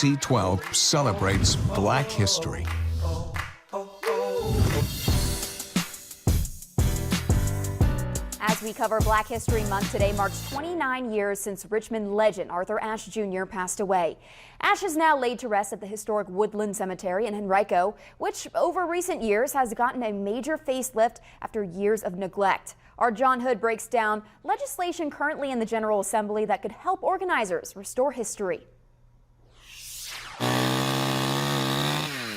C12 celebrates Black history. As we cover Black History Month, today marks 29 years since Richmond legend Arthur Ashe Jr. passed away. Ashe is now laid to rest at the historic Woodland Cemetery in Henrico, which over recent years has gotten a major facelift after years of neglect. Our John Hood breaks down legislation currently in the General Assembly that could help organizers restore history.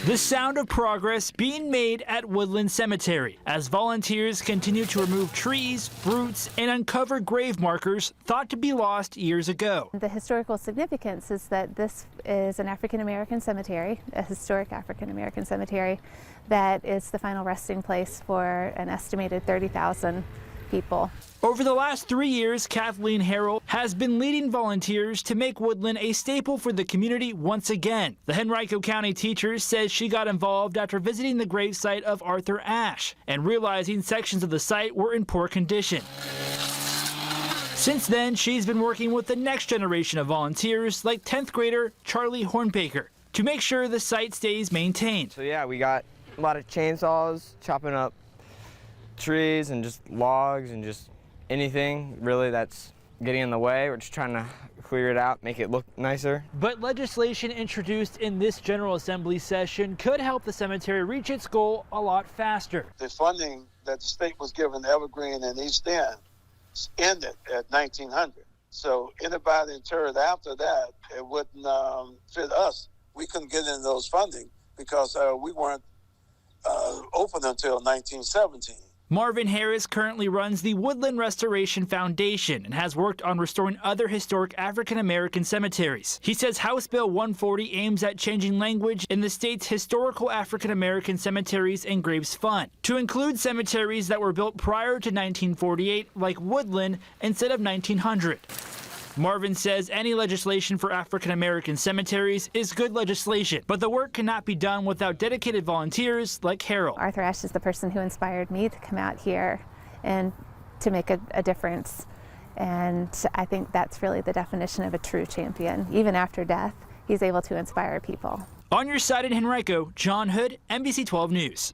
The sound of progress being made at Woodland Cemetery as volunteers continue to remove trees, roots, and uncover grave markers thought to be lost years ago. The historical significance is that this is an African-American cemetery, a historic African-American cemetery, that is the final resting place for an estimated 30,000 people. Over the last 3 years, Kathleen Harrell has been leading volunteers to make Woodland a staple for the community once again. The Henrico County teacher says she got involved after visiting the gravesite of Arthur Ashe and realizing sections of the site were in poor condition. Since then, she's been working with the next generation of volunteers like 10th grader Charlie Hornbaker to make sure the site stays maintained. So yeah, we got a lot of chainsaws chopping up trees and just logs and just anything really that's getting in the way. We're just trying to clear it out, make it look nicer. But legislation introduced in this General Assembly session could help the cemetery reach its goal a lot faster. The funding that the state was giving Evergreen and East End ended at 1900. So anybody interred after that, it wouldn't fit us. We couldn't get into those funding because we weren't open until 1917. Marvin Harris currently runs the Woodland Restoration Foundation and has worked on restoring other historic African-American cemeteries. He says House Bill 140 aims at changing language in the state's historical African-American cemeteries and graves fund to include cemeteries that were built prior to 1948, like Woodland, instead of 1900. Marvin says any legislation for African-American cemeteries is good legislation, but the work cannot be done without dedicated volunteers like Harold. Arthur Ashe is the person who inspired me to come out here and to make a difference. And I think that's really the definition of a true champion. Even after death, he's able to inspire people. On your side in Henrico, John Hood, NBC 12 News.